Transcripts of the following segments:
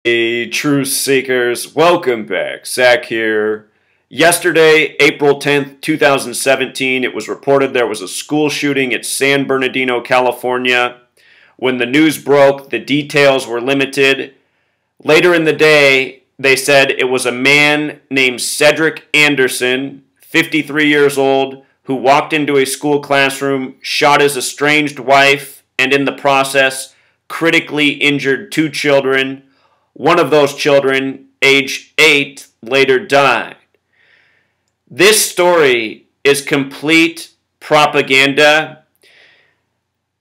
Hey, truth seekers, welcome back. Zach here. Yesterday, April 10th, 2017, it was reported there was a school shooting at San Bernardino, California. When the news broke, the details were limited. Later in the day, they said it was a man named Cedric Anderson, 53 years old, who walked into a school classroom, shot his estranged wife, and in the process, critically injured two children. One of those children, age 8, later died. This story is complete propaganda.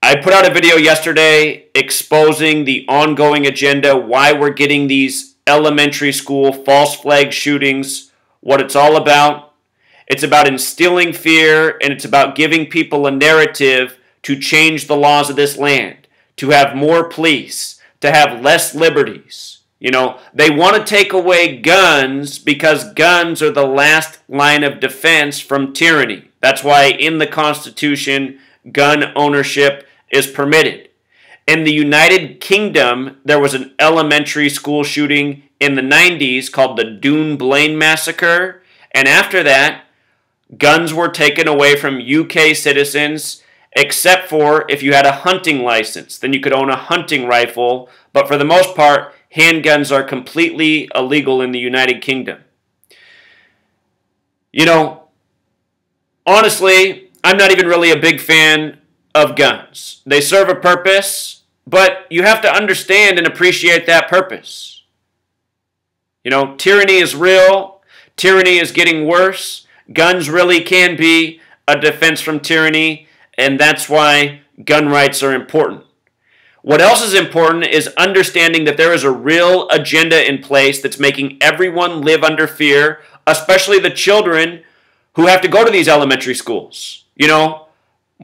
I put out a video yesterday exposing the ongoing agenda, why we're getting these elementary school false flag shootings, what it's all about. It's about instilling fear, and it's about giving people a narrative to change the laws of this land, to have more police, to have less liberties. You know, they want to take away guns because guns are the last line of defense from tyranny. That's why in the Constitution, gun ownership is permitted. In the United Kingdom, there was an elementary school shooting in the 90s called the Doon Blaine Massacre. And after that, guns were taken away from UK citizens, except for if you had a hunting license. Then you could own a hunting rifle. But for the most part, handguns are completely illegal in the United Kingdom. You know, honestly, I'm not even really a big fan of guns. They serve a purpose, but you have to understand and appreciate that purpose. You know, tyranny is real. Tyranny is getting worse. Guns really can be a defense from tyranny, and that's why gun rights are important. What else is important is understanding that there is a real agenda in place that's making everyone live under fear, especially the children who have to go to these elementary schools. You know,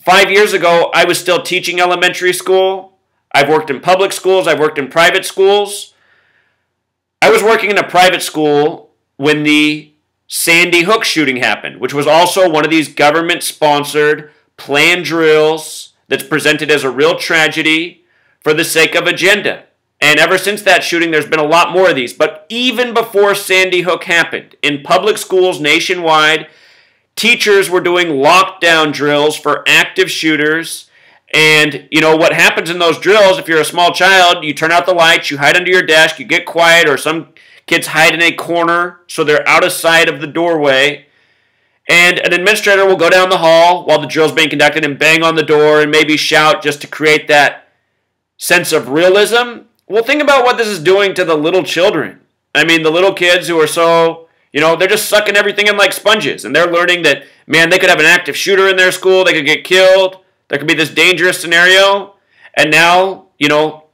5 years ago, I was still teaching elementary school. I've worked in public schools. I've worked in private schools. I was working in a private school when the Sandy Hook shooting happened, which was also one of these government-sponsored planned drills that's presented as a real tragedy for the sake of agenda. And ever since that shooting, there's been a lot more of these. But even before Sandy Hook happened, in public schools nationwide, teachers were doing lockdown drills for active shooters. And, you know, what happens in those drills, if you're a small child, you turn out the lights, you hide under your desk, you get quiet, or some kids hide in a corner so they're out of sight of the doorway. And an administrator will go down the hall while the drill's being conducted and bang on the door and maybe shout just to create that sense of realism. Well, think about what this is doing to the little children. I mean, the little kids who are so, you know, they're just sucking everything in like sponges. And they're learning that, man, they could have an active shooter in their school. They could get killed. There could be this dangerous scenario. And now, you know,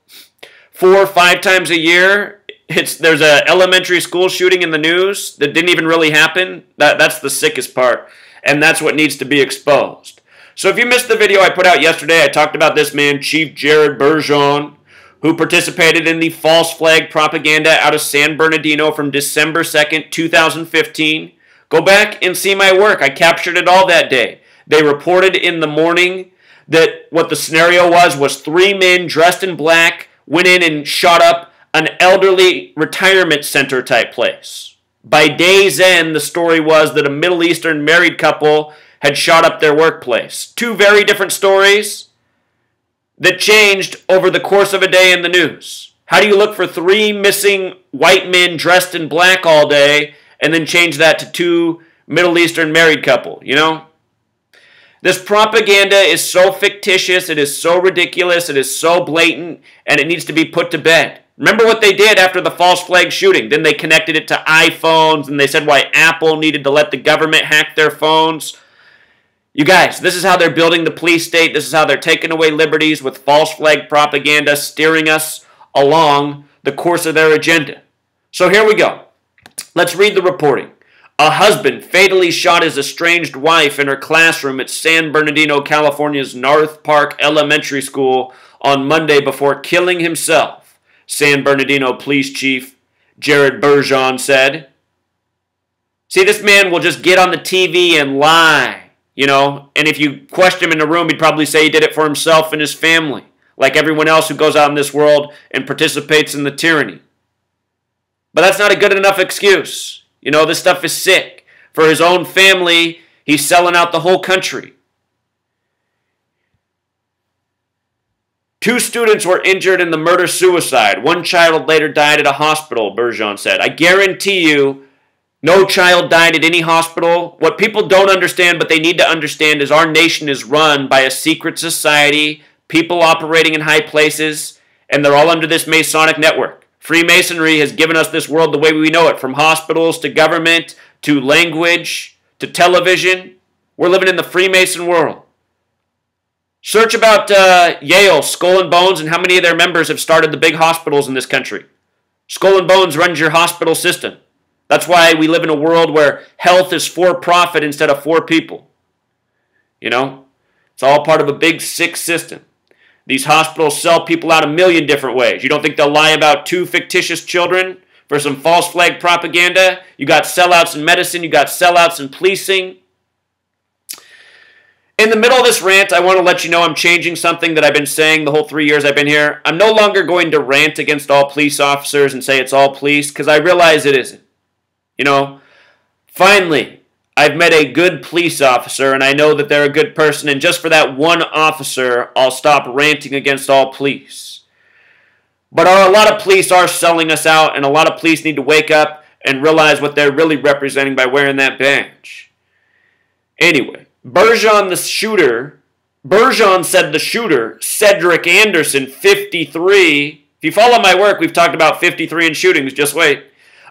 4 or 5 times a year, there's an elementary school shooting in the news that didn't even really happen. That's the sickest part. And that's what needs to be exposed. So if you missed the video I put out yesterday, I talked about this man, Chief Jared Bergeron, who participated in the false flag propaganda out of San Bernardino from December 2nd, 2015. Go back and see my work. I captured it all that day. They reported in the morning that what the scenario was 3 men dressed in black went in and shot up an elderly retirement center type place. By day's end, the story was that a Middle Eastern married couple had shot up their workplace. 2 very different stories that changed over the course of a day in the news. How do you look for 3 missing white men dressed in black all day and then change that to 2 Middle Eastern married couple, you know? This propaganda is so fictitious, it is so ridiculous, it is so blatant, and it needs to be put to bed. Remember what they did after the false flag shooting. Then they connected it to iPhones, and they said why Apple needed to let the government hack their phones. You guys, this is how they're building the police state. This is how they're taking away liberties with false flag propaganda, steering us along the course of their agenda. So here we go. Let's read the reporting. A husband fatally shot his estranged wife in her classroom at San Bernardino, California's North Park Elementary School on Monday before killing himself, San Bernardino Police Chief Jared Bergeron said. See, this man will just get on the TV and lie. You know, and if you question him in the room, he'd probably say he did it for himself and his family, like everyone else who goes out in this world and participates in the tyranny. But that's not a good enough excuse. You know, this stuff is sick. For his own family, he's selling out the whole country. 2 students were injured in the murder-suicide. 1 child later died at a hospital, Bergeron said. I guarantee you, no child died at any hospital. What people don't understand, but they need to understand, is our nation is run by a secret society, people operating in high places, and they're all under this Masonic network. Freemasonry has given us this world the way we know it, from hospitals to government to language to television. We're living in the Freemason world. Search about Yale, Skull and Bones, and how many of their members have started the big hospitals in this country. Skull and Bones runs your hospital system. That's why we live in a world where health is for profit instead of for people. You know? It's all part of a big, sick system. These hospitals sell people out a million different ways. You don't think they'll lie about 2 fictitious children for some false flag propaganda? You got sellouts in medicine. You got sellouts in policing. In the middle of this rant, I want to let you know I'm changing something that I've been saying the whole 3 years I've been here. I'm no longer going to rant against all police officers and say it's all police, because I realize it isn't. You know, finally, I've met a good police officer, and I know that they're a good person, and just for that one officer, I'll stop ranting against all police. But a lot of police are selling us out, and a lot of police need to wake up and realize what they're really representing by wearing that badge. Anyway. Bergeron said the shooter, Cedric Anderson, 53, if you follow my work, we've talked about 53 in shootings, just wait,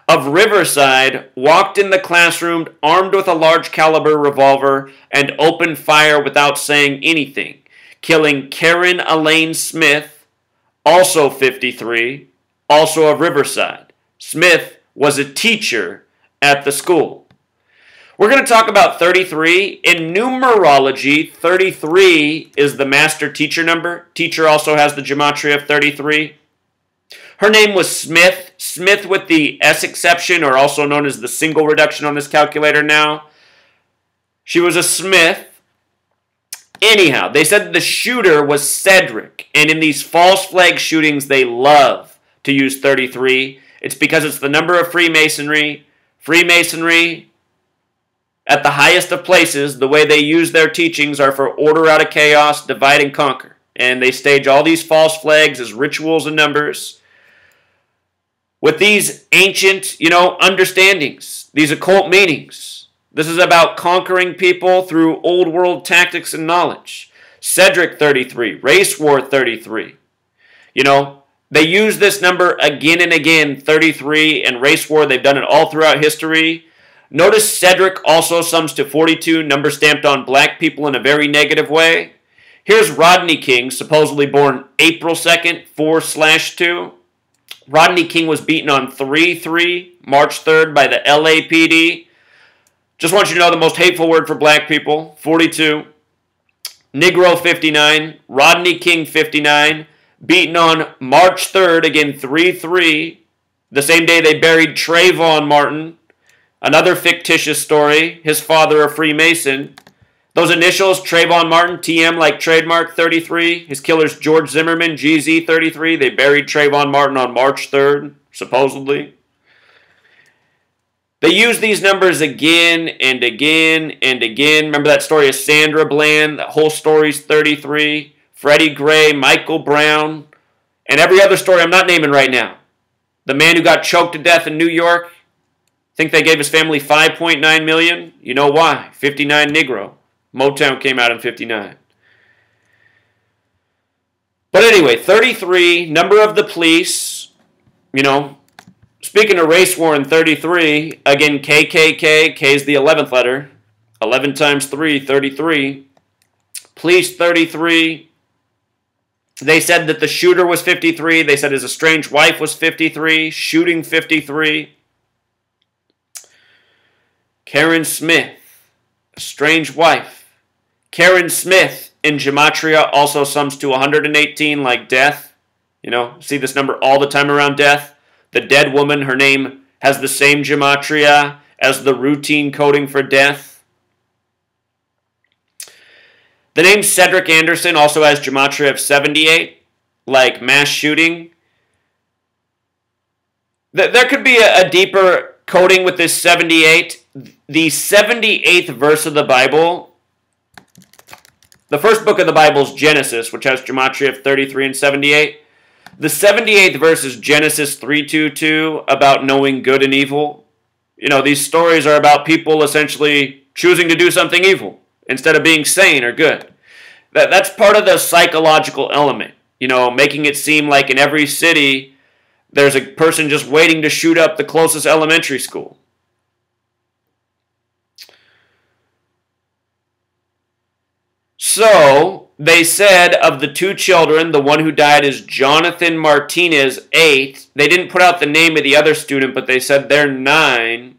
of Riverside, walked in the classroom armed with a large caliber revolver and opened fire without saying anything, killing Karen Elaine Smith, also 53, also of Riverside. Smith was a teacher at the school. We're going to talk about 33. In numerology, 33 is the master teacher number. Teacher also has the gematria of 33. Her name was Smith. Smith with the S exception, or also known as the single reduction on this calculator now. She was a Smith. Anyhow, they said the shooter was Cedric. And in these false flag shootings, they love to use 33. It's because it's the number of Freemasonry. Freemasonry, at the highest of places, the way they use their teachings are for order out of chaos, divide and conquer. And they stage all these false flags as rituals and numbers with these ancient, understandings, these occult meanings. This is about conquering people through old world tactics and knowledge. Cedric 33, Race War 33. They use this number again and again, 33 and Race War. They've done it all throughout history. Notice Cedric also sums to 42, number stamped on black people in a very negative way. Here's Rodney King, supposedly born April 2nd, 4/2. Rodney King was beaten on 3/3, March 3rd by the LAPD. Just want you to know the most hateful word for black people, 42. Negro 59, Rodney King 59, beaten on March 3rd, again 3/3, the same day they buried Trayvon Martin. Another fictitious story, his father a Freemason. Those initials, Trayvon Martin, TM like trademark 33. His killer's George Zimmerman, GZ 33. They buried Trayvon Martin on March 3rd, supposedly. They use these numbers again and again and again. Remember that story of Sandra Bland? That whole story's 33. Freddie Gray, Michael Brown, and every other story I'm not naming right now. The man who got choked to death in New York. Think they gave his family $5.9 million? You know why? 59 Negro. Motown came out in 59. But anyway, 33, number of the police. Speaking of race war in 33, again, KKK, K is the 11th letter. 11 times 3, 33. Police 33. They said that the shooter was 53. They said his estranged wife was 53. Shooting 53. Karen Smith, estranged wife. Karen Smith in gematria also sums to 118 like death. See this number all the time around death. The dead woman, her name has the same gematria as the routine coding for death. The name Cedric Anderson also has gematria of 78, like mass shooting. There could be a deeper coding with this 78. The 78th verse of the Bible, the first book of the Bible is Genesis, which has gematria of 33 and 78. The 78th verse is Genesis 3:2:2, about knowing good and evil. You know, these stories are about people essentially choosing to do something evil instead of being sane or good. That's part of the psychological element. You know, making it seem like in every city there's a person just waiting to shoot up the closest elementary school. So, they said of the two children, the one who died is Jonathan Martinez, 8. They didn't put out the name of the other student, but they said they're 9.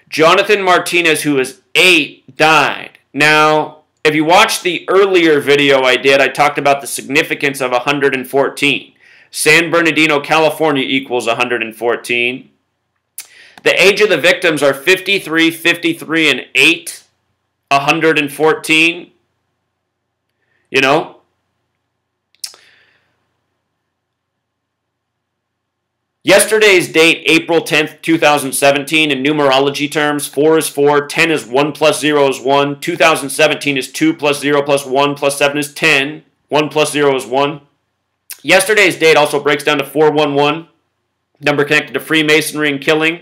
Jonathan Martinez, who is 8, died. Now, if you watched the earlier video I did, I talked about the significance of 114. San Bernardino, California equals 114. The age of the victims are 53, 53, and 8. 114. You know? Yesterday's date, April 10th, 2017, in numerology terms, 4 is 4, 10 is 1 plus 0 is 1, 2017 is 2 plus 0 plus 1 plus 7 is 10, 1 plus 0 is 1. Yesterday's date also breaks down to 411, number connected to Freemasonry and killing.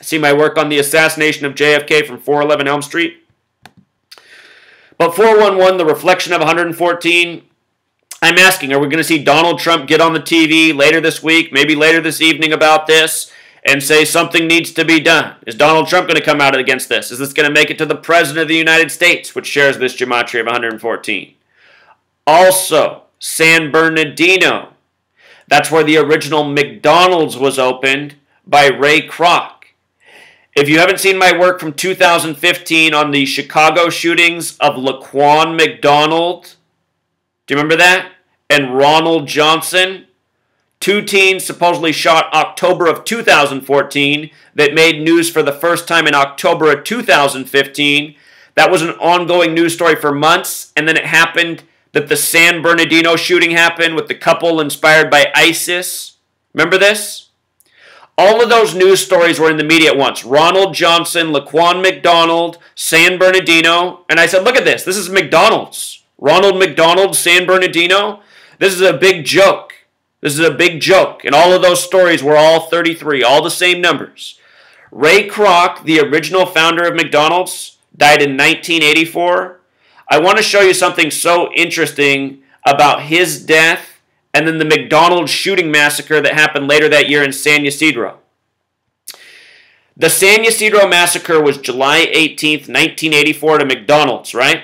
See my work on the assassination of JFK from 411 Elm Street. But 411, the reflection of 114, I'm asking, are we going to see Donald Trump get on the TV later this week, maybe later this evening about this, and say something needs to be done? Is Donald Trump going to come out against this? Is this going to make it to the President of the United States, which shares this gematria of 114? Also, San Bernardino. That's where the original McDonald's was opened by Ray Kroc. If you haven't seen my work from 2015 on the Chicago shootings of Laquan McDonald, do you remember that? And Ronald Johnson, 2 teens supposedly shot October of 2014 that made news for the first time in October of 2015. That was an ongoing news story for months, and then it happened that the San Bernardino shooting happened with the couple inspired by ISIS. Remember this? All of those news stories were in the media at once. Ronald Johnson, Laquan McDonald, San Bernardino. And I said, look at this. This is McDonald's. Ronald McDonald, San Bernardino. This is a big joke. This is a big joke. And all of those stories were all 33, all the same numbers. Ray Kroc, the original founder of McDonald's, died in 1984. I want to show you something so interesting about his death and then the McDonald's shooting massacre that happened later that year in San Ysidro. The San Ysidro massacre was July 18th, 1984 to McDonald's, right?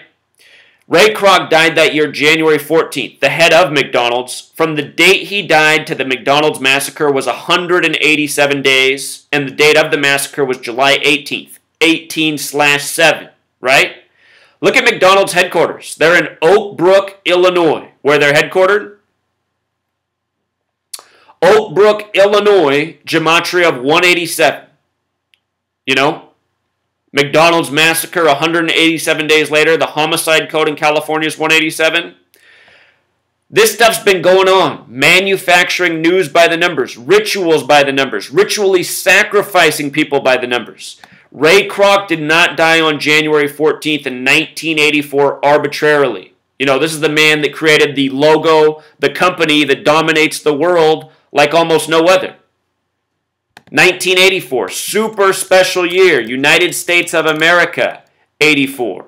Ray Kroc died that year January 14th, the head of McDonald's. From the date he died to the McDonald's massacre was 187 days, and the date of the massacre was July 18th, 18/7, right? Look at McDonald's headquarters. They're in Oak Brook, Illinois, where they're headquartered. Oak Brook, Illinois, gematria of 187. You know? McDonald's massacre 187 days later. The homicide code in California is 187. This stuff's been going on. Manufacturing news by the numbers. Rituals by the numbers. Ritually sacrificing people by the numbers. Ray Kroc did not die on January 14th in 1984 arbitrarily. You know, this is the man that created the logo, the company that dominates the world like almost no other. 1984, super special year, United States of America, 84.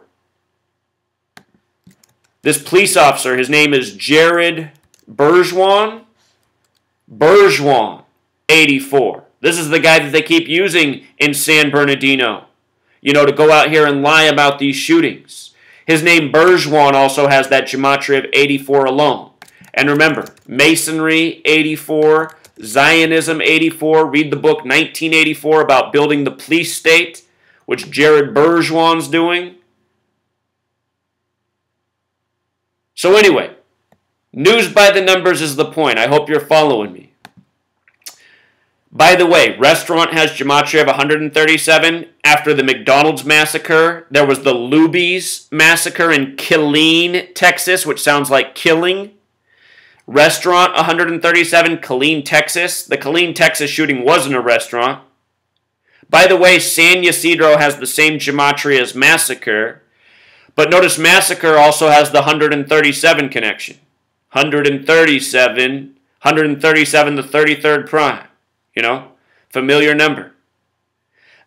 This police officer, his name is Jared Bergeron. Bergeron, 84. This is the guy that they keep using in San Bernardino, you know, to go out here and lie about these shootings. His name Bergeron also has that gematria of 84 alone. And remember, Masonry, 84, Zionism, 84. Read the book 1984 about building the police state, which Jared Bergeron's doing. So anyway, news by the numbers is the point. I hope you're following me. By the way, restaurant has gematria of 137. After the McDonald's massacre, there was the Luby's massacre in Killeen, Texas, which sounds like killing. Restaurant 137, Killeen, Texas. The Killeen, Texas shooting wasn't a restaurant. By the way, San Ysidro has the same gematria as massacre, but notice massacre also has the 137 connection. 137, the 33rd prime. Familiar number.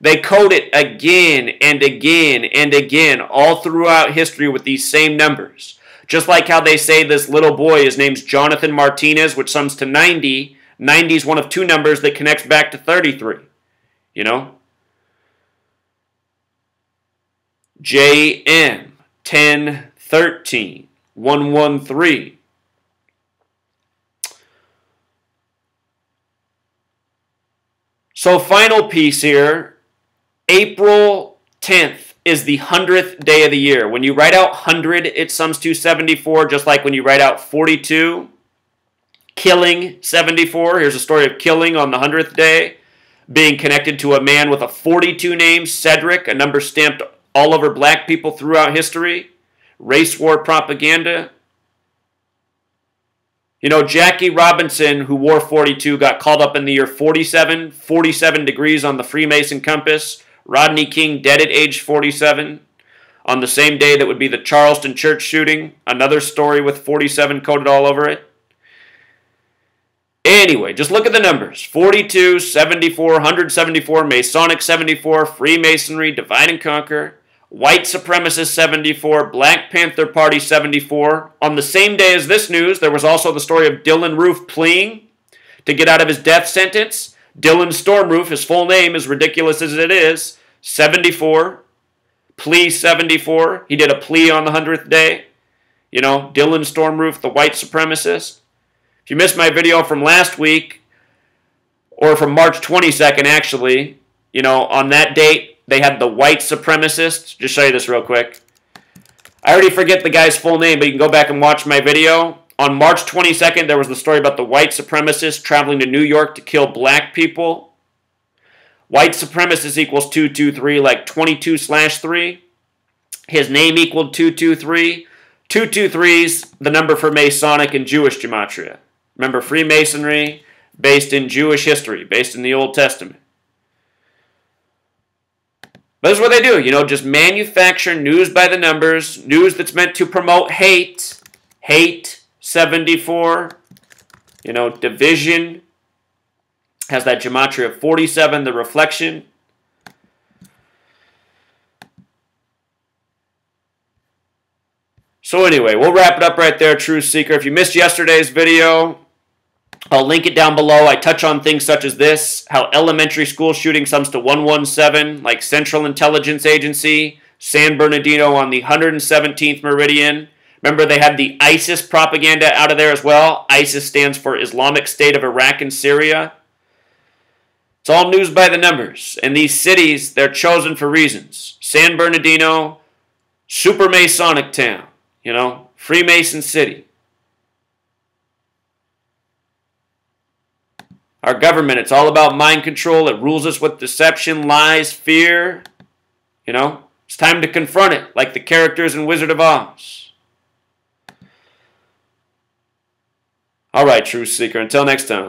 They code it again and again and again all throughout history with these same numbers. Just like how they say this little boy, his name's Jonathan Martinez, which sums to 90. 90 is one of two numbers that connects back to 33. JM 1013 113. So final piece here, April 10th is the 100th day of the year. When you write out 100, it sums to 74, just like when you write out 42. Killing 74. Here's a story of Killing on the 100th day, being connected to a man with a 42 name, Cedric, a number stamped all over black people throughout history. Race war propaganda. Jackie Robinson, who wore 42, got called up in the year 47, 47 degrees on the Freemason compass. Rodney King dead at age 47. On the same day that would be the Charleston church shooting. Another story with 47 coded all over it. Anyway, just look at the numbers. 42, 74, 174, Masonic 74, Freemasonry, Divide and Conquer, White Supremacist 74, Black Panther Party 74. On the same day as this news, there was also the story of Dylan Roof pleading to get out of his death sentence. Dylan Stormroof, his full name, as ridiculous as it is, 74. Plea 74. He did a plea on the 100th day. Dylan Stormroof, the white supremacist. If you missed my video from last week, or from March 22nd actually, on that date, they had the white supremacists. Just show you this real quick. I already forget the guy's full name, but you can go back and watch my video. On March 22nd, there was the story about the white supremacists traveling to New York to kill black people. White supremacist equals 223, like 22/3. His name equaled 223. 223's the number for Masonic and Jewish gematria. Remember, Freemasonry, based in Jewish history, based in the Old Testament. But this is what they do, just manufacture news by the numbers, news that's meant to promote hate. Hate, 74. Division has that gematria of 47, the reflection. So anyway, we'll wrap it up right there, Truth Seeker. If you missed yesterday's video, I'll link it down below. I touch on things such as this, how elementary school shooting sums to 117, like Central Intelligence Agency, San Bernardino on the 117th meridian. Remember, they had the ISIS propaganda out of there as well. ISIS stands for Islamic State of Iraq and Syria. It's all news by the numbers. And these cities, they're chosen for reasons. San Bernardino, super Masonic town, Freemason city. Our government, it's all about mind control. It rules us with deception, lies, fear. It's time to confront it, like the characters in Wizard of Oz. All right, Truth Seeker, until next time.